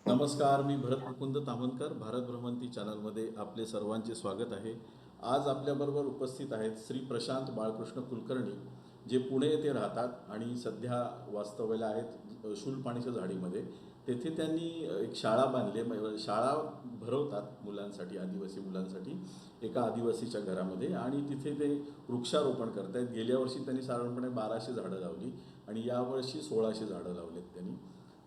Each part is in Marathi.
नमस्कार, मी भरत मुकुंद तामणकर. भारत भ्रमंती चॅनलमध्ये आपले सर्वांचे स्वागत आहे. आज आपल्याबरोबर उपस्थित आहेत श्री प्रशांत बाळकृष्ण कुलकर्णी, जे पुणे येथे राहतात आणि सध्या वास्तव्याला आहेत शूलपाणीच्या झाडीमध्ये. तेथे त्यांनी एक शाळा बांधली, शाळा भरवतात मुलांसाठी, आदिवासी मुलांसाठी, एका आदिवासीच्या घरामध्ये, आणि तिथे ते वृक्षारोपण करत आहेत. गेल्या वर्षी त्यांनी साधारणपणे 1200 झाडं लावली आणि यावर्षी 1600 झाडं लावलेत त्यांनी.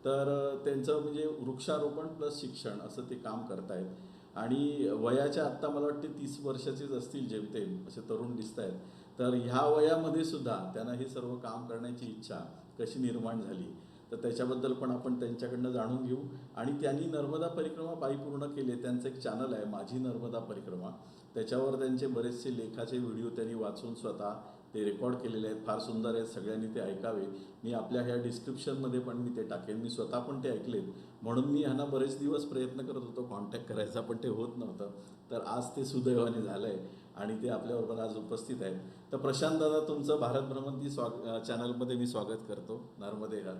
तर त्यांचं म्हणजे वृक्षारोपण प्लस शिक्षण असं ते काम करतायत आणि वयाच्या आत्ता मला वाटते 30 वर्षाचेच असतील जेमतेम, असे तरुण दिसत आहेत. तर ह्या वयामध्ये सुद्धा त्यांना हे सर्व काम करण्याची इच्छा कशी निर्माण झाली, तर त्याच्याबद्दल पण आपण त्यांच्याकडनं जाणून घेऊ. आणि त्यांनी नर्मदा परिक्रमा पायी पूर्ण केले. त्यांचं एक चॅनल आहे, माझी नर्मदा परिक्रमा. त्याच्यावर त्यांचे बरेचसे लेखाचे व्हिडिओ त्यांनी वाचून स्वतः ते रेकॉर्ड केलेले आहेत. फार सुंदर आहेत, सगळ्यांनी ते ऐकावे. मी आपल्या ह्या डिस्क्रिप्शनमध्ये पण मी ते टाकेन. मी स्वतः पण ते ऐकलेत, म्हणून मी ह्यांना बरेच दिवस प्रयत्न करत होतो कॉन्टॅक्ट करायचा, पण ते होत नव्हतं. तर आज ते सुदैवाने झालं आहे आणि ते आपल्याबरोबर आज उपस्थित आहेत. तर प्रशांत दादा, तुमचं भारत भ्रमंती चॅनलमध्ये मी स्वागत करतो. नर्मदे हर.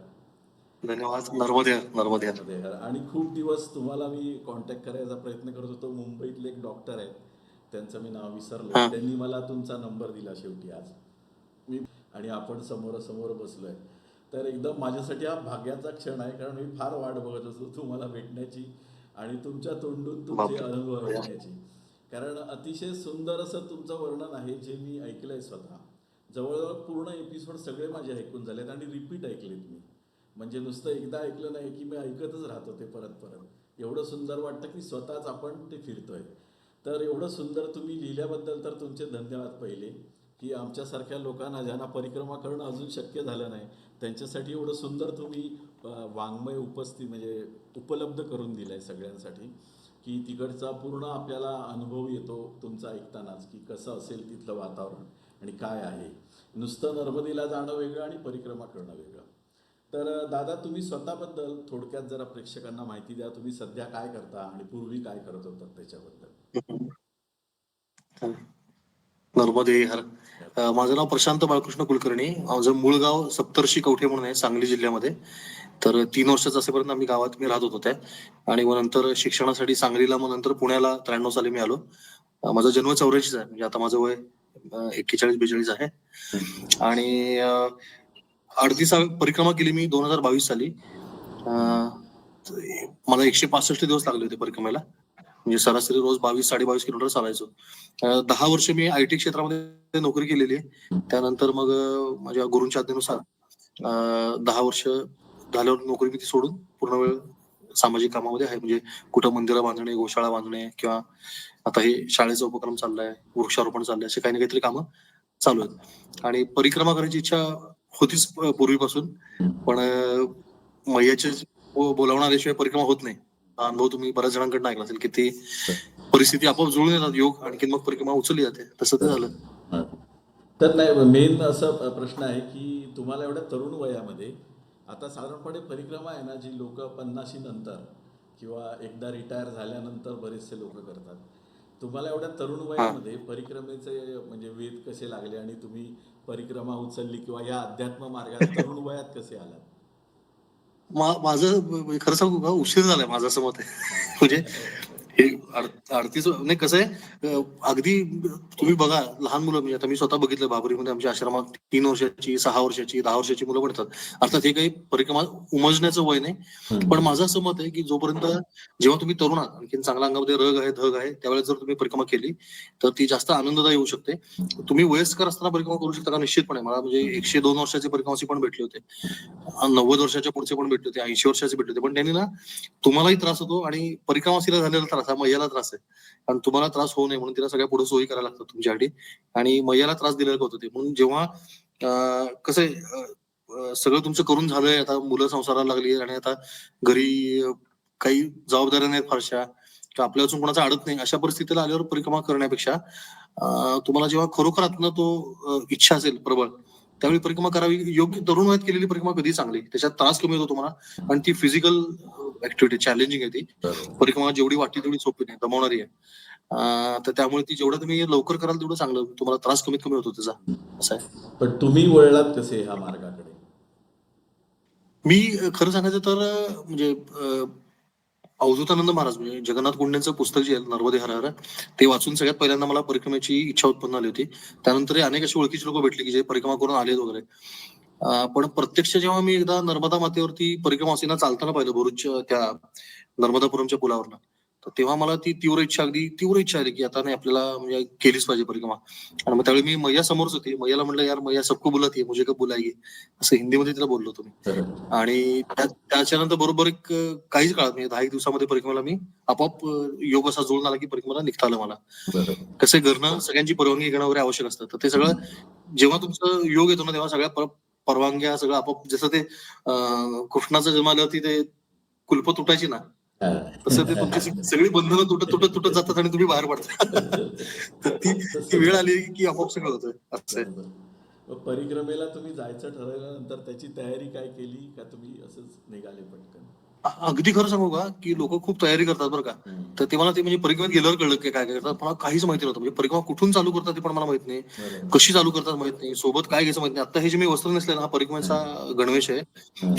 धन्यवाद. नर्मदे नर्मदे. नर्मदे हर. आणि खूप दिवस तुम्हाला मी कॉन्टॅक्ट करायचा प्रयत्न करत होतो. मुंबईतले एक डॉक्टर आहेत, त्यांचं मी नाव विसरलो, त्यांनी मला तुमचा नंबर दिला शेवटी आज मी, आणि आपण समोरासमोर बसलो आहे. तर एकदम माझ्यासाठी हा भाग्याचा क्षण आहे, कारण मी फार वाट बघत असतो तुम्हाला भेटण्याची आणि तुमच्या तोंडून तुमचे अनुभव ऐकण्याची. कारण अतिशय सुंदर असं तुमचं वर्णन आहे, जे मी ऐकलं आहे स्वतः. जवळजवळ पूर्ण एपिसोड सगळे माझे ऐकून झालेत आणि रिपीट ऐकलेत मी. म्हणजे नुसतं एकदा ऐकलं नाही की मी ऐकतच राहतो ते परत परत. एवढं सुंदर वाटतं की स्वतःच आपण ते फिरतोय. तर एवढं सुंदर तुम्ही लिहिल्याबद्दल तर तुमचे धन्यवाद पहिले, की आमच्यासारख्या लोकांना ज्यांना परिक्रमा करणं अजून शक्य झालं नाही, त्यांच्यासाठी एवढं सुंदर तुम्ही वाङ्मय म्हणजे उपलब्ध करून दिलं आहे सगळ्यांसाठी, की तिकडचा पूर्ण आपल्याला अनुभव येतो तुमचा ऐकतानाच, की कसं असेल तिथलं वातावरण आणि काय आहे. नुसतं नर्मदेला जाणं वेगळं आणि परिक्रमा करणं वेगळं. तर दादा, तुम्ही स्वतःबद्दल थोडक्यात जरा प्रेक्षकांना माहिती द्या. तुम्ही सध्या काय करता आणि पूर्वी काय करत होतात त्याच्याबद्दल. नर्मदे हर. माझं नाव प्रशांत बाळकृष्ण कुलकर्णी. माझं मूळ गाव सप्तर्षी कवठे म्हणून आहे, सांगली जिल्ह्यामध्ये. तर 3 वर्षाचं असेपर्यंत आम्ही गावात राहत होतो त्या. आणि मग नंतर शिक्षणासाठी सांगलीला, मग नंतर पुण्याला 93 साली मी आलो. माझा जन्म 84 आहे, म्हणजे आता माझं वय 41-42 आहे. आणि 38 परिक्रमा केली मी 2022 साली. मला 165 दिवस लागले होते परिक्रमेला. म्हणजे सरासरी रोज 22-22.5 किलोमीटर चालायचो. 10 वर्ष मी IT क्षेत्रामध्ये नोकरी केलेली आहे. त्यानंतर मग माझ्या गुरूंच्या आज्ञेनुसार 10 वर्ष झाल्यावर नोकरी मी ती सोडून पूर्ण वेळ सामाजिक कामामध्ये आहे. म्हणजे कुठं मंदिरं बांधणे, गोशाळा बांधणे, किंवा आता हे शाळेचा उपक्रम चाललाय, वृक्षारोपण चाललंय, असे काही ना काहीतरी कामं चालू आहेत. आणि परिक्रमा करायची इच्छा होतीच पूर्वीपासून, पण मैयाचे बोलावून आल्याशिवाय परिक्रमा होत नाही. हा अनुभव तुम्ही बऱ्याच जणांकडून ऐकला असेल, की ती परिस्थिती आपोआप जुळून येतात, योग, आणखी मग परिक्रमा उचलली जाते. तसं ते झालं. तर नाही, मेन असं प्रश्न आहे की तुम्हाला एवढ्या तरुण वयामध्ये, आता साधारणपणे परिक्रमा आहे ना, जी लोक 50 नंतर किंवा एकदा रिटायर झाल्यानंतर बरेचसे लोक करतात. तुम्हाला एवढ्या तरुण वयामध्ये परिक्रमेचे म्हणजे वेध कसे लागले आणि तुम्ही परिक्रमा उचलली किंवा या अध्यात्म मार्गात तरुण वयात कसे आलात? माझं खरं सांगू का, उशीर झालाय माझं, असं मत आहे. म्हणजे हे 38 नाही, कसं आहे, अगदी तुम्ही बघा, लहान मुलं, म्हणजे आता मी स्वतः बघितलं, बाबरीमध्ये आमच्या आश्रमात 3 वर्षाची, 6 वर्षाची, 10 वर्षाची मुलं पडतात. अर्थात हे काही परिक्रमा उमजण्याचं वय नाही, पण माझं असं मत आहे की जोपर्यंत, जेव्हा तुम्ही तरुण आहात, आणखी चांगला अंगामध्ये रग आहे, धग आहे, त्यावेळेस जर तुम्ही परिक्रमा केली तर ती जास्त आनंददायी होऊ शकते. तुम्ही वयस्कर असताना परिक्रमा करू शकता का? निश्चितपणे. मला म्हणजे 102 वर्षाचे परिक्रमाचे पण भेटले होते, 90 वर्षाच्या पुढचे पण भेटले होते, 80 वर्षाचे भेटले होते. पण त्यांनी ना, तुम्हालाही त्रास होतो आणि परिक्रमाशीला झालेला त्रास हा मैयाला त्रास आहे. आणि तुम्हाला त्रास होऊ नये म्हणून तिला सगळ्या पुढे सोयी करायला लागतात तुमच्यासाठी, आणि मैयाला त्रास दिलेला होतं ते. म्हणून जेव्हा कसं आहे, सगळं तुमचं करून झालंय, आता मुलं संसाराला लागली आणि आता घरी काही जबाबदाऱ्या नाहीत फारशा, किंवा आपल्या अजून कोणाचा अडत नाही, अशा परिस्थितीला आल्यावर परिक्रमा करण्यापेक्षा तुम्हाला जेव्हा खरोखर आतनं तो इच्छा असेल प्रबळ, त्यावेळी परिक्रमा करावी. योग्य तरुण वयात केलेली परिक्रमा कधी चांगली, त्याच्यात त्रास कमी होतो तुम्हाला, आणि ती फिजिकल ऍक्टिव्हिटी चॅलेंजिंग आहे ती. परिक्रमा जेवढी वाटते तेवढी सोपी नाही, दमवणारी आहे. तर त्यामुळे ती जेवढं तुम्ही लवकर कराल तेवढं चांगलं, तुम्हाला त्रास कमीत कमी होतो त्याचा, असं आहे. पण तुम्ही वळलात कसे ह्या मार्गाकडे? मी खरं सांगायचं तर म्हणजे अवधूतानंद महाराज म्हणजे जगन्नाथ कुंडेंचं पुस्तक जे आहे नर्मदे हर हर, ते वाचून सगळ्यात पहिल्यांदा मला परिक्रमेची इच्छा उत्पन्न आली होती. त्यानंतर अनेक अशी ओळखीचे लोक भेटले की जे परिक्रमा करून आलेत वगैरे. पण प्रत्यक्ष जेव्हा मी एकदा नर्मदा मातेवरती परिक्रमा असताना चालताना पाहिलं भरूचच्या त्या नर्मदापुरमच्या पुलावरनं, तर तेव्हा मला ती अगदी तीव्र इच्छा आली की आता नाही आपल्याला म्हणजे केलीच पाहिजे परिक्रमा. आणि मग त्यावेळी मी मैया समोरच होती. मैयाला म्हटलं, यार मैया सबको बुलाती है, मुझे कब बुलाइए, असं हिंदीमध्ये तिला बोललो होतो मी. आणि त्याच्यानंतर बरोबर एक काहीच काळात म्हणजे 10 दिवसामध्ये परिक्रमेला मी आपोआप योग असा जुळून आला की परिक्रमेला निघता आलं मला. कसं घरनं सगळ्यांची परवानगी घेणं वगैरे आवश्यक असतं. तर ते सगळं जेव्हा तुमचं योग येतो ना तेव्हा सगळ्या परवानग्या सगळं आपोआप, जसं ते कृष्णाचं जन्माल्यावरती ते कुलप तुटायची ना, तसं ते तुमची सगळी बंधनं तुटत जातात आणि तुम्ही बाहेर पडता. तर ती वेळ आली की आपोआप सगळं होतं असं आहे. मग परिक्रमेला तुम्ही जायचं ठरवल्यानंतर त्याची तयारी काय केली का तुम्ही असंच निघाले पटकन? अगदी खरं सांगू का की लोक खूप तयारी करतात बरं का. तर ते मला ते म्हणजे परिक्रमेत गेल्यावर कळलं की काय काय करतात. मला काहीच माहिती नव्हतं. म्हणजे परिक्रमा कुठून चालू करतात ते पण मला माहित नाही, कशी चालू करतात माहित नाही, सोबत काय घ्यायचं माहित नाही. आता हे जे मी वस्त्र नेसले ना, हा परिक्रमेचा गणवेश आहे.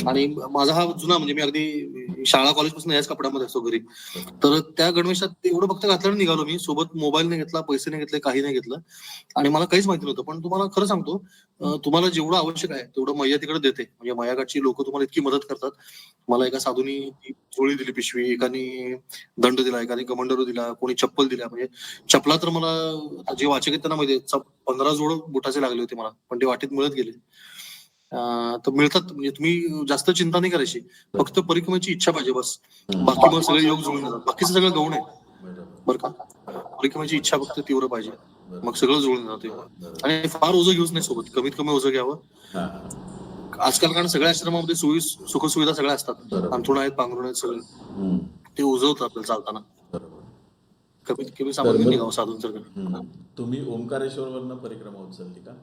आणि माझा हा जुना म्हणजे मी अगदी शाळा कॉलेजपासून याच कपड्यामध्ये असतो घरी. तर त्या गणवेशात एवढं फक्त घातल्यानं निघालो मी. सोबत मोबाईल नाही घेतला, पैसे नाही घेतले, काही नाही घेतलं. आणि मला काहीच माहिती नव्हतं. पण तुम्हाला खरं सांगतो, तुम्हाला जेवढं आवश्यक आहे तेवढं मैया तिकडे देते. म्हणजे मैयाकडची लोक तुम्हाला इतकी मदत करतात. मला एका साधूनी ती झोळी दिली पिशवी, एकाने दंड दिला, एकाने कमंडलू दिला, कोणी चप्पल दिल्या. म्हणजे चपला तर मला जे वाचक आहेत त्यांना माहिती आहे, 15 जोड बुटाचे लागले होते मला, पण ते वाटेत मिळत गेले. तर मिळतात. म्हणजे तुम्ही जास्त चिंता नाही करायची, फक्त परिक्रमेची इच्छा पाहिजे बस. बाकी मग सगळे योग जुळून जातात. बाकीचं सगळं गौण आहे बरं का. परिक्रमेची इच्छा फक्त तीव्र पाहिजे, मग सगळं जुळून जाते. आणि फार ओझं घेऊच नाही सोबत, कमीत कमी ओझं घ्यावं. आजकाल कारण सगळ्या आश्रमामध्ये सुखसुविधा सगळ्या असतात, अंथरुण आहेत, पांघरुण आहेत, सगळं ते उजवतं आपल्याला चालताना. कमीत कमी सामान निघावं साधूंचं. तुम्ही ओंकारेश्वरवरनं परिक्रमा उचलली का?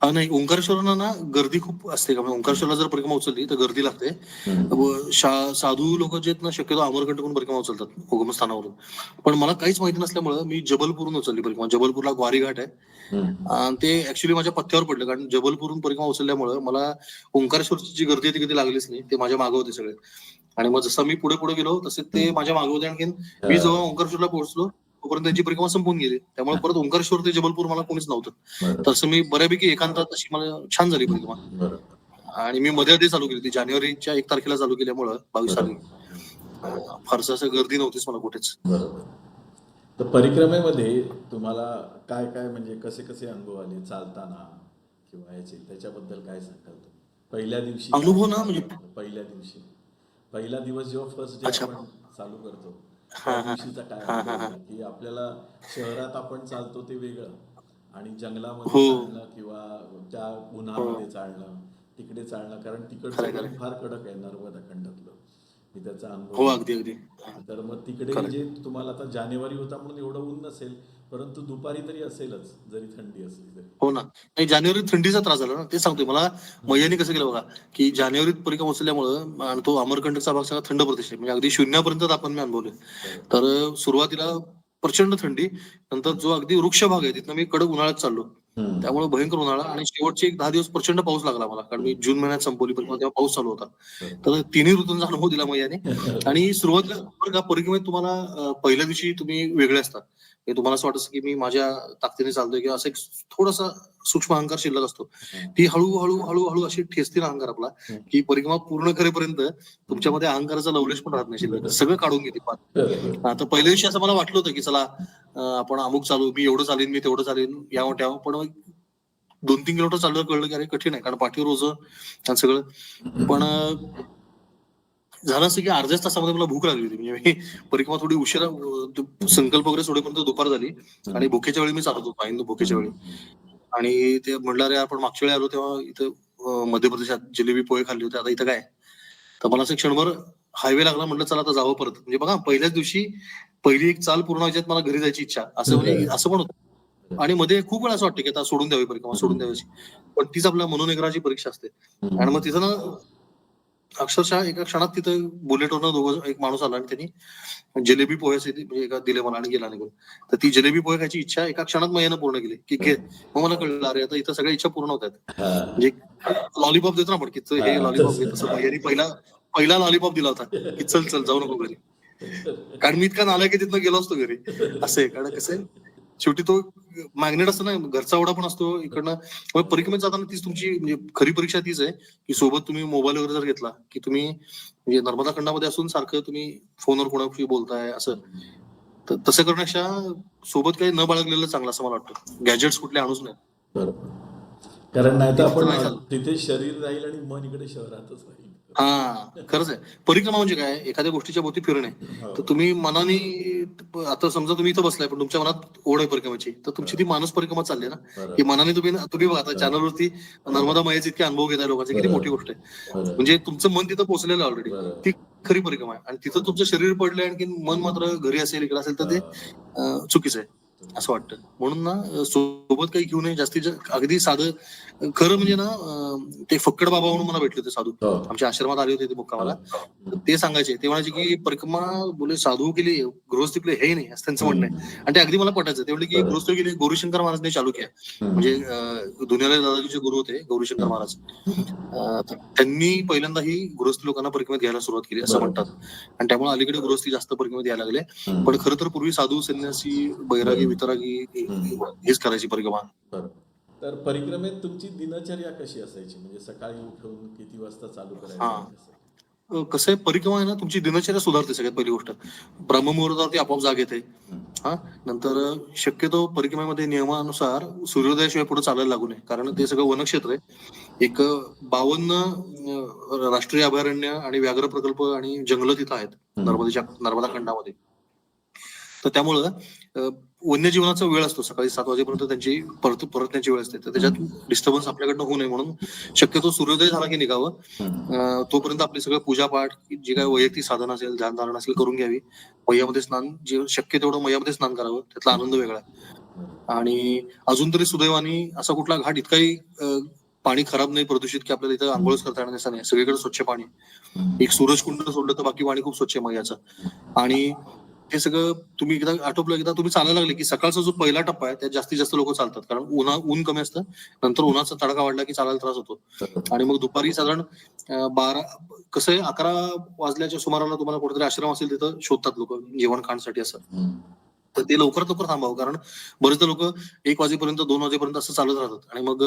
नाही, ओंकारेश्वरला ना गर्दी खूप असते का. ओंकारेश्वरला जर परिक्रमा उचलली तर गर्दी लागते. साधू लोक जे आहेत ना, शक्यतो अमरकंटकून परिक्रमा उचलतात उगमस्थानावरून. पण मला काहीच माहिती नसल्यामुळं मी जबलपूरहून उचलली परिक्रमा. जबलपूरला ग्वारी घाट आहे आणि ते ऍक्च्युली माझ्या पथ्यावर पडलं, कारण जबलपूरहून परिक्रमा उचलल्यामुळं मला ओंकारेश्वरची जी गर्दी आहे ती कधी लागलीच नाही. ते माझ्या मागे होते सगळे. आणि मग जसं मी पुढे पुढे गेलो तसे ते माझ्या मागे होते. आणखीन मी जेव्हा ओंकारेश्वरला पोहोचलो तोपर्यंत त्यांची परिक्रमा संपून गेली. त्यामुळे परत ओंकारेश्वर ते जबलपूर मला कोणीच नव्हतं. तसं मी बऱ्यापैकी एकांतात अशी मला छान झाली परिक्रमा. आणि मी मध्ये चालू केली ती जानेवारीच्या 1 तारखेला चालू केल्यामुळं 22 तारखेला फारसं असं गर्दी नव्हतीच मला कुठेच. तर परिक्रमेमध्ये तुम्हाला काय काय म्हणजे कसे कसे अनुभव आले चालताना किंवा याचे, त्याच्याबद्दल काय सांगाल तुम्ही? पहिल्या दिवशी अनुभव ना म्हणजे पहिला दिवस जेव्हा फर्स्ट डे आपण चालू करतो त्या दिवशीचा काय अनुभव होता? की आपल्याला शहरात आपण चालतो ते वेगळं आणि जंगलामध्ये चालणं किंवा त्या उन्हामध्ये चालणं, तिकडे चालणं, कारण तिकडचं फार कडक आहे नर्मदा खंडातलं, मी त्याचा अनुभव. अगदी. तर मग तिकडे जे तुम्हाला आता जानेवारी होता म्हणून एवढं ऊन नसेल, परंतु दुपारी तरी असेलच जरी थंडी असली तरी. हो ना. नाही, जानेवारीत थंडीचा त्रास झाला ना, ते सांगतोय मला. मैयाने कसं केलं बघा की जानेवारीत परिक्रमा उचलल्यामुळं आणि तो अमरकंटकचा भाग सगळा थंड प्रदेश आहे, म्हणजे अगदी शून्यापर्यंत आपण मी अनुभवले. तर सुरुवातीला प्रचंड थंडी, नंतर जो अगदी वृक्ष भाग आहे तिथनं मी कडक उन्हाळ्यात चाललो, त्यामुळे भयंकर उन्हाळा. आणि शेवटचे 10 दिवस प्रचंड पाऊस लागला मला, कारण मी जून महिन्यात संपवली परिक्रमा, तेव्हा पाऊस चालू होता. तर तिन्ही ऋतूंचा अनुभव दिला मैयाने. आणि सुरुवातीला बरं का परिक्रमेत तुम्हाला पहिल्या दिवशी तुम्ही वेगळे असतात. तुम्हाला असं वाटतं की मी माझ्या ताकदीने चालतोय किंवा असं एक थोडासा सूक्ष्म अहंकार शिल्लक असतो. ती हळूहळू अशी ठेचते ना अहंकार आपला, की परिक्रमा पूर्ण करेपर्यंत तुमच्यामध्ये अहंकाराचा लवलेश पण राहत नाही शिल्लक, सगळं काढून घेते पार. तर पहिल्या दिवशी असं मला वाटलं होतं की चला आपण अमुक चालू, मी एवढं चालेन, मी तेवढं चालेन, यावं ठेवा. पण 2-3 किलोमीटर चाललं कळलं की अरे कठीण आहे, कारण पाठीवर ओझं आणि सगळं. पण झालं असं की अर्ध्याच तासामध्ये मला भूक लागली होती. म्हणजे मी परिक्रमा थोडी उशिरा संकल्प वगैरे सोडेपर्यंत दुपार झाली आणि भुकेच्या वेळी मी चालत होतो, हिंदू भुकेच्या वेळी. आणि ते म्हणलं अरे आपण मागच्या वेळी आलो तेव्हा इथं मध्य प्रदेशात जिलेबी पोहे खाल्ले होते, आता इथं काय. तर मला असं क्षणभर हायवे लागला, म्हटलं चला आता जावं परत. म्हणजे बघा पहिल्याच दिवशी पहिली एक चाल पूर्ण व्हायच्यात मला घरी जायची इच्छा, असं म्हणजे असं पण होतं. आणि मध्ये खूप वेळा असं वाटतं की आता सोडून द्यावी परिक्रमा, सोडून द्यावी. पण तीच आपल्या मनोनिग्रहाची परीक्षा असते. आणि मग तिथं ना अक्षरशः एका क्षणात तिथं बुलेटवरनं एक माणूस आला आणि त्यांनी जिलेबी पोह्याचे म्हणजे दिले मला आणि गेला निघून. तर ती जिलेबी पोहे खायची इच्छा एका क्षणात मैयानं पूर्ण केली की घे. मग मला कळलं अरे आता इथं सगळ्या इच्छा पूर्ण होत आहेत. म्हणजे लॉलीपॉप देतो ना आपण की हे लॉलीपॉप घे, तसं मैयानी पहिला पहिला लॉलीपॉप दिला होता की चल चल जाऊ नको घरी. कारण मी इतका नालायक की तिथनं गेलो असतो घरी. असं आहे. कारण कसं आहे, शेवटी तो मॅग्नेट असतो ना, घरचा ओढा पण असतो इकडनं. मग परिक्रमेत जाताना तीच तुमची म्हणजे खरी परीक्षा तीच आहे की सोबत तुम्ही मोबाईल वगैरे जर घेतला की तुम्ही म्हणजे नर्मदा खंडामध्ये असून सारखं तुम्ही फोनवर कोणाशी बोलताय असं. तर तसं करण्यापेक्षा सोबत काही न बाळगलेलं चांगलं असं मला वाटतं. गॅजेट्स कुठले आणूच नाही. बरोबर. कारण नाही तर ते आपण नाही झालं. तिथे शरीर राहील आणि मन इकडे शहरातच राहील. हा खरंच आहे. परिक्रमा म्हणजे काय, एखाद्या गोष्टीच्या भोवती फिरणे. हो. तर तुम्ही मनाने आता समजा तुम्ही इथं बसलाय पण तुमच्या मनात ओढ आहे परिक्रमाची, तर तुमची ती मानस परिक्रमा चालली आहे ना. बरोबर. की मनाने तुम्ही तुम्ही बघा आता चॅनलवरती नर्मदा मायाचे इतके अनुभव घेताय लोकांचे, किती मोठी गोष्ट आहे. बरोबर. म्हणजे तुमचं मन तिथं पोहोचलेलं ऑलरेडी. बरोबर. ती खरी परिक्रमा आहे. आणि तिथं तुमचं शरीर पडलंय आणखी मन मात्र घरी असेल इकडे असेल तर ते चुकीचं आहे असं वाटतं. म्हणून ना सोबत काही घेऊ नये जास्तीत जास्त. अगदी साधं खरं म्हणजे ना ते फक्कड बाबा म्हणून मला भेटले होते साधू. हो. आमच्या आश्रमात आले होते ते मुक्कामाला. तर ते सांगायचे, ते म्हणायचे की परिक्रमा बोले साधू के लिए गृहस्थी के लिए है ही नाही असं त्यांचं म्हणणं आहे. आणि ते अगदी मला पटायचं. ते म्हणले की गृहस्थी के लिए गौरीशंकर महाराजने चालू केला. म्हणजे दुनियाला दादाजीचे गुरु होते गौरीशंकर महाराज. तर त्यांनी पहिल्यांदा ही गृहस्थी लोकांना परिक्रमेत घ्यायला सुरुवात केली असं म्हणतात. आणि त्यामुळे अलीकडे गृहस्थी जास्त परिक्रमेत यायला लागले. पण खरं तर पूर्वी साधू संन्यासी बैरागी वितरागी हेच करायची परिक्रमा. तर परिक्रमेत तुमची दिनचर्या कशी असायची? म्हणजे सकाळी उठून किती वाजता चालू हा. करायचं? कसं आहे, परिक्रमा आहे ना तुमची दिनचर्या सुधारते. सगळ्यात पहिली गोष्ट ब्रह्ममुहूर्तावरती आपोआप जाग येते. हा. नंतर शक्यतो परिक्रमेमध्ये नियमानुसार सूर्योदयाशिवाय पुढे चालायला लागू नये. कारण ते सगळं वनक्षेत्र आहे. एक 52 राष्ट्रीय अभयारण्य आणि व्याघ्र प्रकल्प आणि जंगलं तिथं आहेत नर्मदा खंडामध्ये. तर त्यामुळं वन्यजीवनाचा वेळ असतो. सकाळी 7 वाजेपर्यंत त्यांची परतण्याची वेळ असते. तर त्याच्यात डिस्टर्बन्स आपल्याकडनं होऊ नये म्हणून शक्यतो सूर्योदय झाला की निघावं. तोपर्यंत आपली सगळं पूजापाठ, जे काही वैयक्तिक साधन असेल, ध्यानधारणा असेल करून घ्यावी. मय्यामध्ये स्नान जे शक्य तेवढं मय्यामध्ये स्नान करावं. त्यातला आनंद वेगळा. आणि अजून तरी सुदैवाने असा कुठला घाट इतकाही पाणी खराब नाही, प्रदूषित, की आपल्याला इथं आंघोळच करता येणार नाही. सगळीकडे स्वच्छ पाणी. एक सूरजकुंड सोडलं तर बाकी पाणी खूप स्वच्छ आहे मय्याचं. आणि हे सगळं तुम्ही एकदा आटोपलं, एकदा तुम्ही चालायला लागले की सकाळचा जो पहिला टप्पा आहे त्यात जास्तीत जास्त लोक चालतात. कारण ऊन कमी असतं. नंतर उन्हाचा तडका वाढला की चालायला त्रास होतो. आणि मग दुपारी साधारण 12 कसं आहे 11 वाजल्याच्या सुमाराला तुम्हाला कुठेतरी आश्रम असेल तिथं शोधतात लोक जेवण खाण्यासाठी असं. तर ते लवकरात लवकर थांबावं. कारण बरेचदा लोक 1 वाजेपर्यंत 2 वाजेपर्यंत असं चालत राहतात. आणि मग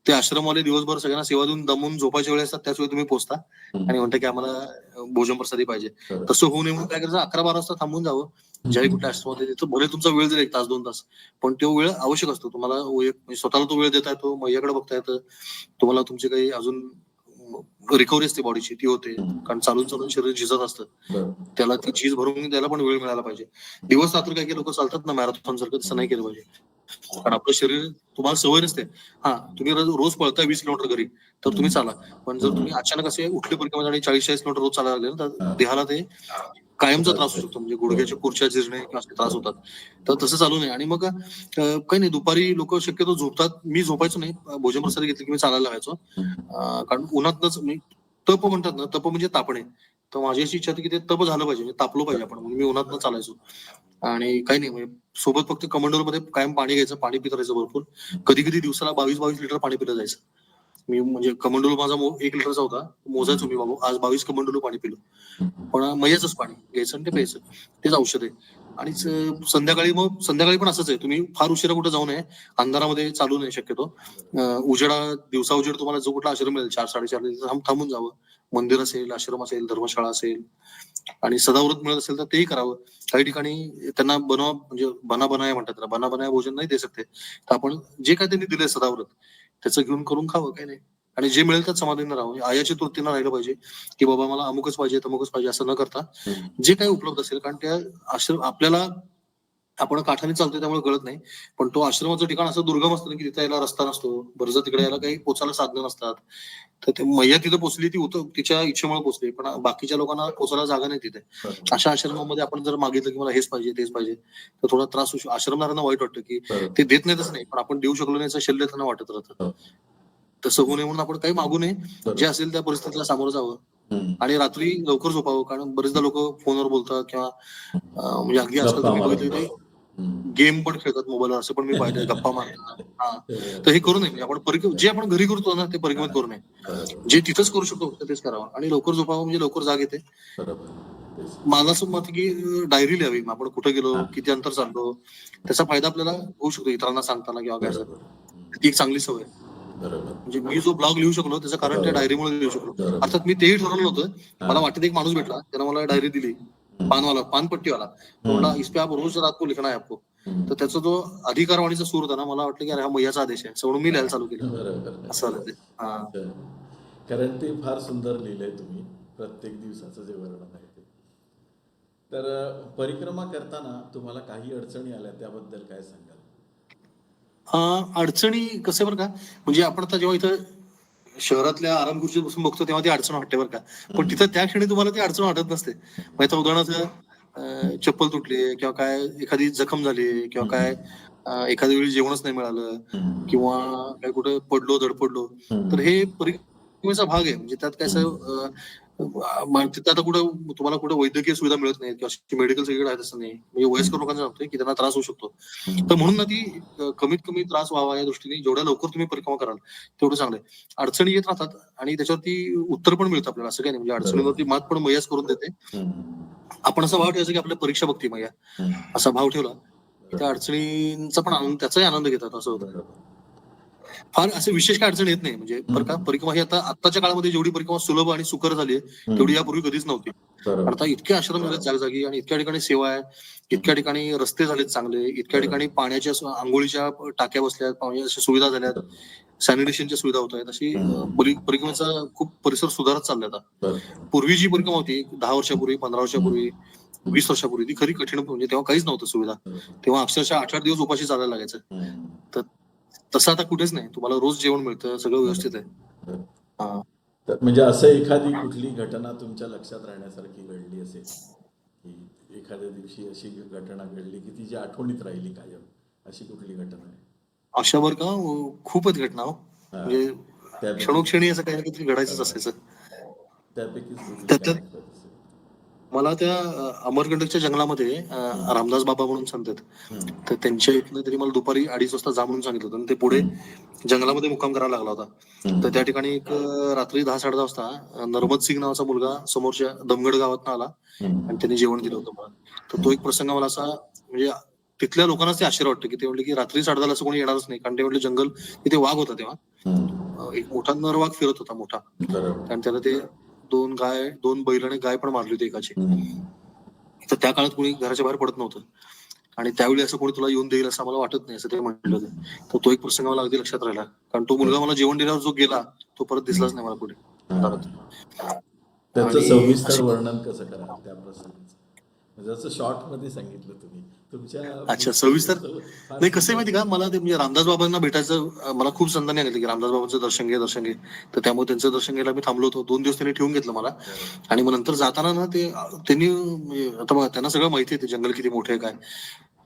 ते आश्रमवाले दिवसभर सगळ्यांना सेवा देऊन दमून झोपायच्या वेळेस असतात. त्याच वेळी तुम्ही पोहोचता आणि म्हणता की आम्हाला भोजन प्रसादी पाहिजे. तसं होऊ नये म्हणून काय करायचं, 11-12 वाजता थांबून जावं. ज्यावेळी कुठल्या आश्रमात तिथं भले तुमचा वेळ जाईल 1 तास 2 तास, पण तो वेळ आवश्यक असतो. तुम्हाला स्वतःला तो वेळ देता येतो, मय्याकडे बघता येतं. तुम्हाला तुमचे काही अजून रिकव्हरी असते बॉडीची, ती होते. कारण चालून चालून शरीर झिजत असतं. त्याला ती झीज भरून द्यायला पण वेळ मिळाला पाहिजे. दिवस रात्र काही लोक चालतात ना मॅरेथॉन सारखं, तसं नाही केलं पाहिजे. कारण आपलं शरीर, तुम्हाला सवय नसते. हा, तुम्ही रोज पळताय 20 किलोमीटर घरी, तर तुम्ही चाला. पण जर तुम्ही अचानक असे उठले परिक्रमा आणि 40-40 किलोमीटर रोज चालायला लागले तर देहाला ते कायमचा त्रास होऊ शकतो. म्हणजे गुडघ्याच्या खुर्च्या जिरणे किंवा असे त्रास होतात. तर तसं चालू नये. आणि मग काही नाही, दुपारी लोक शक्यतो झोपतात. मी झोपायचो नाही. भोजन प्रसाद घेतलं की मी चालायला लागायचो. कारण उन्हातनच मी तप म्हणतात ना, तप म्हणजे तापणे. तर माझी अशी इच्छा होती की ते तप झालं पाहिजे, म्हणजे तापलो पाहिजे आपण, म्हणून मी उन्हातनं चालायचो. आणि काही नाही, म्हणजे सोबत फक्त कमंडोल मध्ये कायम पाणी घ्यायचं, पाणी पित राहायचं भरपूर. कधी कधी दिवसाला 22-22 लिटर पाणी पिलं जायचं. मी म्हणजे कमंडोल माझा 1 लिटरचा होता, मोजायचो मी बाबू आज 22 कमंडोल पाणी पिलो. पण मय्याचंच पाणी घ्यायचं आणि ते प्यायचं, तेच औषध आहे. आणि संध्याकाळी पण असंच आहे. तुम्ही फार उशिरा कुठे जाऊ नये, अंधारामध्ये चालू नये शक्यतो. दिवसा उजेड तुम्हाला जो कुठला आश्रम मिळेल 4-4:30 थांबून जावं. मंदिर असेल, आश्रम असेल, धर्मशाळा असेल. आणि सदाव्रत मिळत असेल तर तेही करावं. काही ठिकाणी त्यांना म्हणजे बनाया म्हणतात, त्याला बनाया भोजन नाही दे शकते. तर आपण जे काय त्यांनी दिलंय सदाव्रत, त्याचं घेऊन करून खावं, काही नाही. आणि जे मिळेल त्यात समाधानी राहावं. आयाची तृप्तीनं राहिलं पाहिजे की बाबा मला अमुकच पाहिजे तमुकच पाहिजे असं न करता जे काही उपलब्ध असेल. कारण त्या आश्रम आपल्याला, आपण काठाने चालतोय त्यामुळे कळत नाही, पण तो आश्रमाचं ठिकाण असं दुर्गम असतं की तिथे यायला रस्ता नसतो. बरंच तिकडे यायला काही पोचायला साधनं नसतात. तर ते मैया तिथे पोचली, ती तिच्या इच्छेमुळे पोचली, पण बाकीच्या लोकांना पोचायला जागा नाही तिथे. अशा आश्रमामध्ये आपण जर मागितलं की मला हेच पाहिजे तेच पाहिजे, तर थोडा त्रास होऊ. आश्रमदारांना वाईट वाटतं की ते देत नाही, तसं नाही, पण आपण देऊ शकलो नाही याचं शल्य त्यांना वाटत राहतं. तसं होऊ नये म्हणून आपण काही मागू नये. जे असेल त्या परिस्थितीला सामोरं जावं. आणि रात्री लवकर झोपावं. कारण बरेचदा लोक फोनवर बोलतात किंवा म्हणजे अगदी आजकाल तुम्ही बघितलं गेम पण खेळतात मोबाईलवर, असं पण मी पाहिजे, गप्पा मारतात. हा, तर हे करू नये. म्हणजे आपण जे आपण घरी करतो ना ते परिक्रमेत करू नये. जे तिथंच करू शकतो फक्त तेच करावं, आणि लवकर झोपावं म्हणजे लवकर जाग येते. माझं असं मत आहे की डायरी लिहावी. आपण कुठे गेलो, किती अंतर चाललो, त्याचा फायदा आपल्याला होऊ शकतो इतरांना सांगताना किंवा काय असं. ती एक चांगली सवय आहे. म्हणजे मी जो ब्लॉग लिहू शकलो त्याचं कारण त्या डायरीमुळे लिहू शकलो. अर्थात मी तेही ठरवलं होतं. मला वाटेत एक माणूस भेटला, त्यानं मला डायरी दिली, पानपट्टीवाला. तो म्हणला, इस पे आप रोज रात को लिखना है आपको. तर त्याचा जो अधिकारवाणीचा सूर होता ना, मला वाटलं की अरे हा मैयाचा आदेश आहे, म्हणून मी लिहायला चालू केलं. असं झालं ते. हा. कारण ते फार सुंदर लिहिलंय तुम्ही, प्रत्येक दिवसाचं जे वर्णन आहे ते. तर परिक्रमा करताना तुम्हाला काही अडचणी आल्या, त्याबद्दल काय सांगाल? अडचणी कसं बरं का, म्हणजे आपण आता जेव्हा इथं शहरातल्या आराम खुर्चीत बसून बघतो तेव्हा ती अडचण वाटते बरं का, पण तिथं त्या क्षणी तुम्हाला ती अडचण वाटत नसते. मग आता उदाहरणार्थ चप्पल तुटली किंवा काय, एखादी जखम झाली किंवा काय, एखाद्या वेळी जेवणच नाही मिळालं किंवा काय कुठं पडलो धडपडलो, तर हे परिक्रमेचा भाग आहे. म्हणजे त्यात काय असं तिथं आता कुठं तुम्हाला कुठं वैद्यकीय सुविधा मिळत नाही किंवा मेडिकल सगळीकडे आहे तसं नाही. म्हणजे वयस्कर लोकांना सांगतोय की त्यांना त्रास होऊ शकतो. तर म्हणून ना ती कमीत कमी त्रास व्हावा या दृष्टीने जेवढ्या लवकर तुम्ही परिक्रमा कराल तेवढं चांगलं आहे. अडचणी येत राहतात आणि त्याच्यावरती उत्तर पण मिळतं आपल्याला, असं काही नाही. म्हणजे अडचणीवरती मात पण मैयाच करून देते. आपण असा भाव ठेवायचा की आपल्या परीक्षा बघते मैया, असा भाव ठेवला त्या अडचणींचा पण आनंद, त्याचाही आनंद घेतात, असं होतं. फार असं विशेष काय अडचण येत नाही. म्हणजे बरं का, परिक्रमा ही आता आत्ताच्या काळामध्ये जेवढी परिक्रमा सुलभ आणि सुकर झाली आहे तेवढी यापूर्वी कधीच नव्हती. आता इतके आश्रम झालेत जागोजागी आणि इतक्या ठिकाणी सेवा आहे, इतक्या ठिकाणी रस्ते झालेत चांगले, इतक्या ठिकाणी पाण्याच्या आंघोळीच्या टाक्या बसल्यात, पाण्याच्या अशा सुविधा झाल्यात, सॅनिटेशनच्या सुविधा होत आहेत. अशी परिक्रमेचा खूप परिसर सुधारत चाललाय आता. पूर्वी जी परिक्रमा होती 10 वर्षापूर्वी, 15 वर्षापूर्वी, 20 वर्षापूर्वी, ती खरी कठीण, म्हणजे तेव्हा काहीच नव्हतं सुविधा. तेव्हा अक्षरशः 8-8 दिवस उपाशी चालायला लागायचं. तर तसं आता कुठेच नाही. तुम्हाला रोज जेवण मिळतं, सगळं व्यवस्थित आहे. हा. तर म्हणजे असं एखादी कुठली घटना तुमच्या लक्षात राहण्यासारखी घडली असेल, की एखाद्या दिवशी अशी घटना घडली की ती जी आठवणीत राहिली कायम, अशी कुठली घटना आहे? अशा बरं का, खूपच घटना हो. म्हणजे क्षणोक्षणी असं काही ना काहीतरी घडायचंच असायचं. त्यापैकीच कुठली त्यात काय आठवत असेल? मला त्या अमरकंटकच्या जंगलामध्ये रामदास बाबा म्हणून सांगतात. तर त्यांच्या इथनं तरी मला दुपारी 2:30 वाजता जा म्हणून सांगितलं होतं आणि ते पुढे जंगलामध्ये मुक्काम करायला लागला होता. तर त्या ठिकाणी एक रात्री 10-10:30 वाजता नर्मद सिंग नावाचा मुलगा समोरच्या दमगड गावातनं आला आणि त्यांनी जेवण दिलं होतं मला. तर तो एक प्रसंग मला असा, म्हणजे तिथल्या लोकांनाच ते आश्चर्य वाटतं की ते म्हणले की रात्री 10:30 असं कोणी येणारच नाही, कारण ते म्हणले जंगल, तिथे वाघ होता तेव्हा. एक मोठा नर वाघ फिरत होता मोठा, आणि त्याला ते 2 बैल आणि गाय पण मारली होती एकाची. तर त्या काळात कोणी घराच्या बाहेर पडत नव्हतं आणि त्यावेळी असं कोणी तुला येऊन देईल असं मला वाटत नाही, असं ते म्हटलं होतं. तर तो एक प्रसंग मला अगदी लक्षात राहिला, कारण तो मुलगा मला जेवण दिल्यावर जो गेला तो परत दिसलाच नाही मला कुठे. त्याचं आणि सविस्तर वर्णन कसं कराल त्या प्रसंगाचं? म्हणजे असं शॉर्ट मध्ये सांगितलं तुम्ही तुमच्या. अच्छा, सविस्तर नाही. कसं आहे माहिती का, मला ते म्हणजे रामदास बाबांना भेटायचं, मला खूप संतांनी सांगितलं की रामदास बाबांचं दर्शन घे. तर त्यामुळे त्यांचं दर्शन घ्यायला मी थांबलो होतो. 2 दिवस त्यांनी ठेवून घेतलं मला. आणि मग नंतर जाताना ना ते त्यांनी म्हणजे आता बघा, त्यांना सगळं माहिती आहे ते जंगल किती मोठं आहे काय.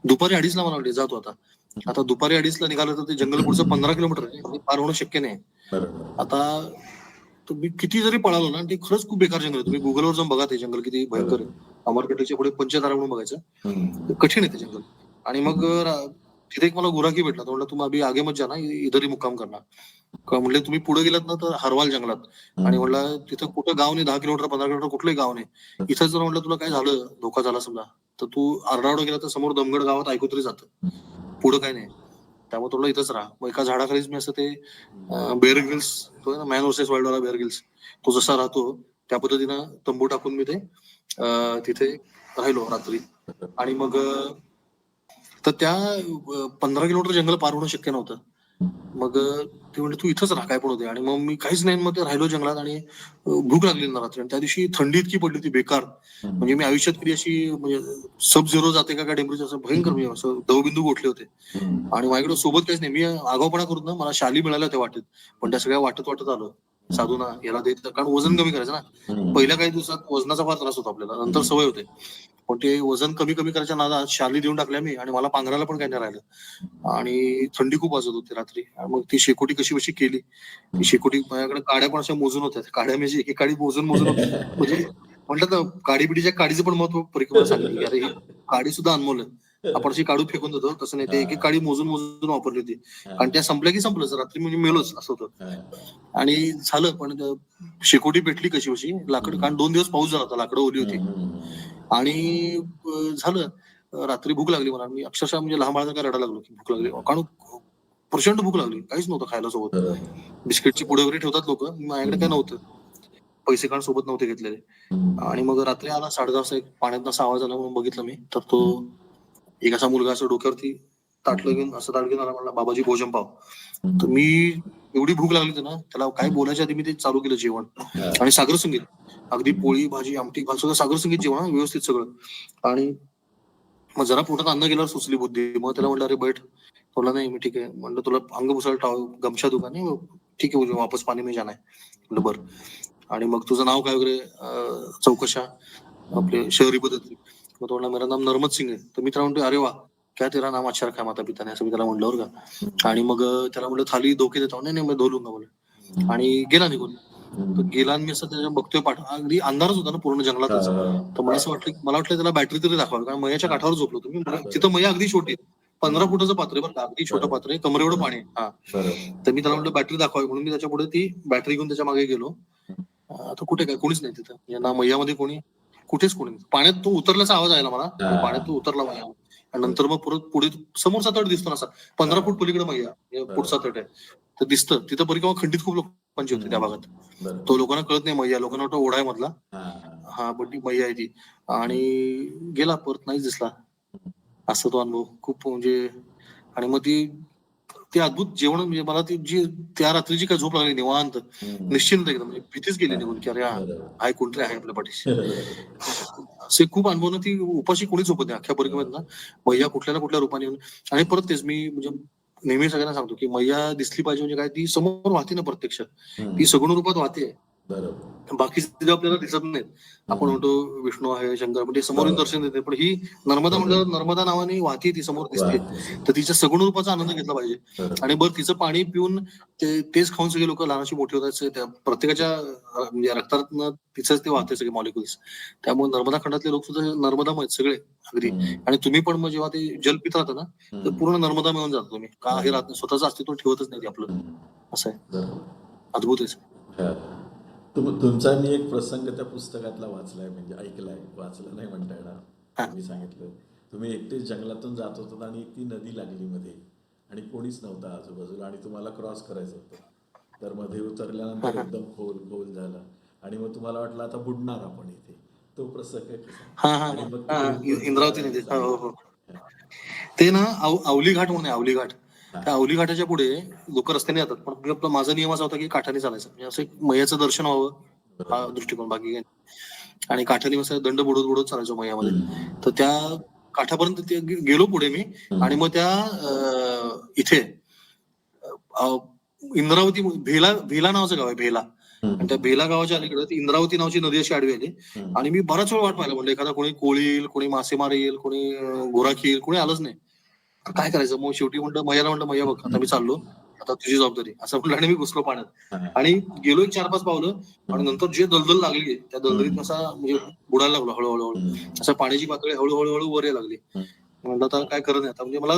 दुपारी 2:30 मला वाटले जातो आता दुपारी 2:30 निघालं तर ते जंगल पुढचं 15 किलोमीटर आहे, ते पार होणं शक्य नाही. आता तुम्ही किती जरी पळालो ना, ते खरंच खूप बेकार जंगल आहे. तुम्ही गुगलवर जाऊन बघा ते जंगल किती भयंकर आहे. अमरकंटकच्या पुढे पंचतारा म्हणून बघायचं, कठीण आहे ते जंगल. आणि मग तिथे एक मला गुराखी भेटला. तो म्हणला, तुम अभी आगे मत जाना, इधर ही मुक्काम करना. म्हणले तुम्ही पुढे गेलात ना तर हरवाल जंगलात. आणि म्हणलं तिथं कुठं गाव नाही, 10 किलोमीटर 15 किलोमीटर कुठलंही गाव नाही. इथं जर म्हणलं तुला काय झालं, धोका झाला समजा, तर तू आरडाओरडा गेला तर समोर दमगड गावात ऐकू तरी जातं, पुढं काय नाही. त्यामुळे तुला इथंच राहा. मग एका झाडाखालीच मी असं ते बेअर ग्रिल्स, तो ना मॅन वर्सेस वाईल्ड वाला बेअर ग्रिल्स, तो जसा राहतो त्या पद्धतीनं तंबू टाकून मी ते तिथे राहिलो रात्री. आणि मग तर त्या 15 किलोमीटर जंगल पार होणं शक्य नव्हतं. मग ते म्हणले तू इथंच राहा काय पण होते. आणि मग मी काहीच नाही, मग ते राहिलो जंगलात. आणि भूक लागली ना रात्री, आणि त्या दिवशी थंडी इतकी पडली होती बेकार, म्हणजे मी आयुष्यात कधी अशी म्हणजे सब झिरो जाते का टेम्परेचर, असं भयंकर, म्हणजे असं दवबिंदू गोठले होते. आणि माझ्याकडे सोबत काहीच नाही. मी आगाऊपणा करून ना, मला शाली मिळाल्या त्या वाटेत, पण त्या सगळ्या वाटत आलो साधूना याला द्यायचं, कारण वजन कमी करायचं ना. पहिल्या काही दिवसात वजनाचा फार त्रास होता आपल्याला, नंतर सवय होते. पण ते वजन कमी करायच्या नादात शाली देऊन टाकल्या मी, आणि मला पांघरायला पण काही नाही राहिलं. आणि थंडी खूप वाजत होती रात्री. मग ती शेकोटी कशी केली. ती शेकोटी माझ्याकडे काड्या पण अशा मोजून होत्या. काड्या म्हणजे एक काडी मोजून म्हणजे म्हटलं तर काडी बिडीच्या काडीचं पण महत्व परिक्रमेला सांगितलं की अरे ही काडी सुद्धा अनमोल आहे. आपण अशी काढू फेकून देतो तसं नाही, ते एक एक काडी मोजून मोजून वापरली होती. हा. आणि त्या संपल्या की संपलंच, रात्री म्हणजे मेलोच असं होतं. हा. आणि झालं, पण शेकोटी पेटली कशी कशी लाकड, कारण 2 दिवस पाऊस झाला होता, लाकडं ओली होती. आणि झालं, रात्री भूक लागली मला. मी अक्षरशः म्हणजे लहान बाळाला काय रडायला लागलो की भूक लागली, कारण प्रचंड भूक लागली. काहीच नव्हतं खायला सोबत. बिस्किटची पुडे वगैरे ठेवतात लोक, माझ्याकडे काय नव्हतं. पैसे काढून सोबत नव्हते घेतलेले. आणि मग रात्री आला 10:30 वाजता, एक पाण्यात असा आवाज आला म्हणून बघितलं मी, तर तो एक असा मुलगा असं डोक्यावरती ताटलं घेऊन असं ताट घेऊन आला, म्हणला बाबाजी भोजन पाव. तर मी, एवढी भूक लागली होती ना, त्याला काय बोलायच्या आधी मी ते चालू केलं जेवण. आणि सागर संगीत, अगदी पोळी भाजी आमटी भात सगळं सागर संगीत जेवण, व्यवस्थित सगळं. आणि मग जरा पोटात अन्न गेल्यावर सुचली बुद्धी. मग त्याला म्हणलं अरे बैठ. बोलला नाही, मी ठीक आहे. म्हणलं तुला अंग पुसायला गमछा दूं का? नाही ठीक आहे, वापस पाणी में जाना है. म्हणलं बरं. आणि मग तुझं नाव काय वगैरे चौकशा आपले शहरी पद्धती. मग तो म्हणला मेरा नाम नर्मद सिंग आहे. तर मी त्याला म्हणतो अरे वा, क्या तेरा नाम अच्छा रखा माता पिता ने, असं मी त्याला म्हणलं बरं का. आणि मग त्याला म्हणलं थाली धोके देतो. नाही नाही, मी धो लूंगा बोले. आणि गेला निघून. तर गेला, आणि मी असं त्याच्या बघतोय पाठ, अगदी अंधारच होता ना पूर्ण जंगलातच. तर मला असं वाटलं, मला वाटलं त्याला बॅटरी तरी दाखवावी, कारण मयाच्या काठावर झोपलो तुम्ही. तिथं मया अगदी छोटी, 15 फुटाचं पात्र आहे बरं का, अगदी छोटं पात्र आहे, कमरे एवढं पाणी. हा. तर मी त्याला म्हटलं बॅटरी दाखवावी, म्हणून मी त्याच्या पुढे ती बॅटरी घेऊन त्याच्या मागे गेलो. आता कुठे काय, कोणीच नाही तिथं ना, मैयामध्ये कोणी, कुठेच कोणी नाही. पाण्यात तो उतरल्याचा आवाज आला मला, आणि पाण्यात तो उतरला मैया. आणि नंतर मग परत पुढे समोरचा तट दिसतो ना, असा 15 फूट पलीकडे मैया, पुढचा तट आहे. तर दिसतं तिथं परिक्रमा खंडित खूप लोकांची होती त्या भागात. तो लोकांना कळत नाही मैया, लोकांना वाटतं ओढा आहे मधला. हा, पण ती मैया आहे ती. आणि गेला, परत नाहीच दिसला. असा तो अनुभव खूप म्हणजे. आणि मग ते अद्भुत जेवण, म्हणजे मला ती जी त्या रात्रीची काय झोप लागली निवांत, निश्चिंत एकदम, म्हणजे भीतीच गेली निघून की अरे आहे, कोणतरी आहे आपल्या पाठीशी. असे खूप अनुभव ना, ती उपाशी कोणीच झोपत नाही अख्ख्या परिक्रमेत ना, मैया कुठल्या ना कुठल्या रूपाने येऊन. आणि परत तेच मी म्हणजे नेहमी सगळ्यांना सांगतो की मैया दिसली पाहिजे म्हणजे काय, ती समोर वाहते ना प्रत्यक्ष, ती सगुण रूपात वाहते. बाकी आपल्याला दिसत नाहीत. आपण म्हणतो विष्णू आहे, शंकर, म्हणजे समोरून दर्शन देते, पण ही नर्मदा म्हणल्यावर नर्मदा नावाने वाहते, ती समोर दिसते. तर तिच्या सगुण रूपाचा आनंद घेतला पाहिजे. आणि बरं, तिचं पाणी पिऊन तेच खाऊन सगळे लोक लहानाची मोठी होतात. त्या प्रत्येकाच्या म्हणजे रक्तातनं तिचंच ते वाहते सगळे मॉलिक्युल्स. त्यामुळे नर्मदा खंडातले लोक सुद्धा नर्मदामय सगळे अगदी. आणि तुम्ही पण मग जेव्हा ते जल पित राहता ना, तर पूर्ण नर्मदा मिळून जातो तुम्ही. का हे राहत, स्वतःचं अस्तित्व ठेवतच नाही ते आपलं. असं आहे, अद्भुत आहे. तुमचा मी एक प्रसंग त्या पुस्तकातला वाचलाय, म्हणजे ऐकलाय, वाचला नाही म्हणता येणार. मी सांगितलं तुम्ही एकटेच जंगलातून जात होतात आणि ती नदी लागली मध्ये, आणि कोणीच नव्हतं आजूबाजूला, आणि तुम्हाला क्रॉस करायचं होतं. तर मध्ये उतरल्यानंतर एकदम खोल खोल झालं, आणि मग तुम्हाला वाटलं आता बुडणार आपण इथे. तो प्रसंग इंद्रावती नदी. हो हो. ते ना अवली घाट म्हणून आहे, अवली घाट. त्या अवली घाटाच्या पुढे लोक रस्त्याने जातात, पण आपला माझा नियम असा होता की काठाने चालायचं, म्हणजे असं एक मैयाचं दर्शन व्हावं हा दृष्टिकोन, बाकी काय. आणि काठाने असं दंड बुडवत बुडवत चालायचो मैयामध्ये. तर त्या काठापर्यंत ते गेलो पुढे मी. आणि मग त्या इथे इंद्रावती, भेला नावाचं गाव आहे, भेला. आणि त्या भेला गावाच्या अलीकडे इंद्रावती नावाची नदी अशी आडवी आली. आणि मी बराच वेळ वाट पाहिला, म्हणजे एखादा कोणी कोळी येईल, कोणी मासेमार येईल, कोणी गोराखी येईल, कोणी आलंच नाही. काय करायचं, मग शेवटी म्हणलं मैयाला, म्हणलं मैया बघ आता मी चाललो, आता तुझी जबाबदारी, असं म्हणलं. आणि मी घुसलो पाण्यात, आणि गेलो एक 4-5 पावलं. आणि नंतर जे दलदल लागली, त्या दलदलीत असा म्हणजे बुडायला लागलो हळूहळू. असं पाण्याची पातळी हळूहळू वर यायला लागली. म्हणलं आता काय करत नाही आता, म्हणजे मला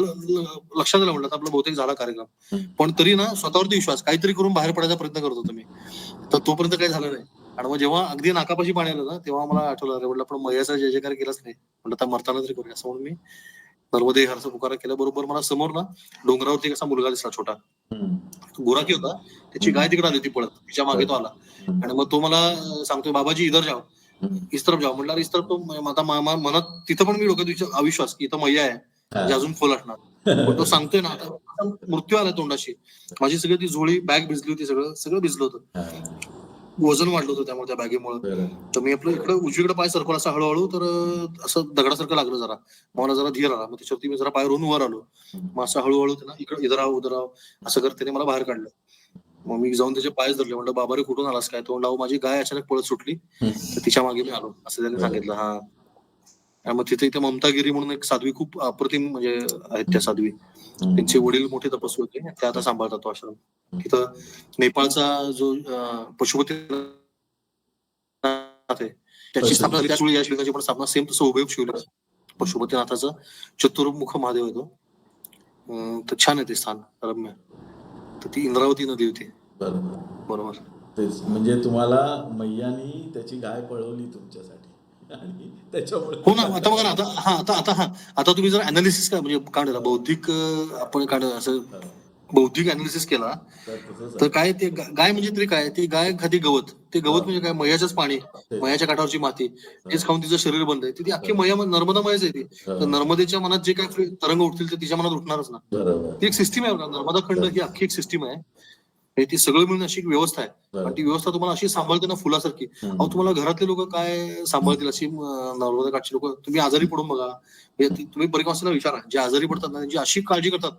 लक्षात आलं, म्हणलं आपला बहुतेक झाला कार्यक्रम. पण तरी ना स्वतःवरती विश्वास, काहीतरी करून बाहेर पडायचा प्रयत्न करत होतो मी. तर तोपर्यंत काही झालं नाही. आणि मग जेव्हा अगदी नाकापाशी पाणी आलं ना, तेव्हा मला आठवलं, अरे म्हटलं आपण मैयाचा जय जयकार केलाच नाही, म्हणलं आता मरताना तरी करूया, असं म्हणून मी नर्मदे हरचा पुकारा केला. बरोबर मला समोर ना डोंगरावरती असा मुलगा दिसला छोटा, गोराकी होता. त्याची गाय तिकडे आली होती पळत, तिच्या मागे तो आला. आणि मग तो मला सांगतोय बाबाजी इधर जाओ, इस तरफ जाओ. म्हटलं इस तरफ, तो आता मनात तिथं पण मी डोक्यात अविश्वास की इथं मैया आहे, म्हणजे अजून खोल असणार. पण तो सांगतोय ना, आता मृत्यू आला तोंडाशी. माझी सगळी ती झोळी, बॅग भिजली होती, सगळं भिजलं होतं, वजन वाढलं होतं त्यामुळे, त्या बॅगेमुळे. तर मी आपलं इकडे उजवीकडे पाय सरकवला असा हळूहळू, तर असं दगडासारखं लागलं जरा. मला जरा धीर आला, मग त्याच्यावरती मी जरा पाय रोवून वर आलो. मग असं हळूहळू ना इकडे इधर आव उधर आव असं करते मला बाहेर काढलं. मग मी जाऊन त्याचे पायच धरले, म्हणलं बाबा रे कुठून आलास काय? तो म्हणला माझी गाय अचानक पळत सुटली, तर तिच्या मागे मी आलो, असं त्यांनी सांगितलं. हा. मग तिथे ममतागिरी म्हणून एक साध्वी, खूप अप्रतिम म्हणजे आहेत त्या साध्वी. त्यांचे वडील मोठे तपस्वी होते, ते आता सांभाळतात तो आश्रम. तिथं नेपाळचा जो पशुपतीनाथ आहे, त्याची स्थापना पण स्थापना सेम तसं हुबेहूब शिवलिंग. पशुपतीनाथाचा चतुर्मुख महादेव आहे तो. तर छान आहे ते स्थान रम्य. तर ती इंद्रावती नदी होती. बरोबर. बरोबर. तेच म्हणजे तुम्हाला मैयानी त्याची गाय पळवली तुमच्यासाठी आणि त्याच्यामुळे हो ना. आता बघा ना. आता तुम्ही जर अनालिसिस का म्हणजे काढला बौद्धिक आपण असं बौद्धिक अनालिसिस केला तर तसंच तर आहे. काय ते गाय म्हणजे तरी काय, ती गाय खाती गवत. ते गवत म्हणजे काय, मयाचंच पाणी, तेच. मयाच्या काठावरची माती, तेच खाऊन तिचं शरीर बंद आहे. ती अख्खी मया नर्मदामयच आहे ती. तर हा. नर्मदेच्या मनात जे काय तरंग उठतील ते तिच्या मनात उठणारच ना. बरोबर. ती एक सिस्टीम आहे बघा. नर्मदा खंड ही अख्खी एक सिस्टीम आहे. हे ती सगळं मिळून अशी एक व्यवस्था आहे. आणि ती व्यवस्था तुम्हाला अशी सांभाळते ना फुलासारखी. अहो तुम्हाला घरातले लोक काय सांभाळतील अशी नर्मदा काठची लोक. तुम्ही आजारी पडून बघा. तुम्ही परिक्रमास्थळाला विचारा, जे आजारी पडतात ना त्यांची अशी काळजी करतात.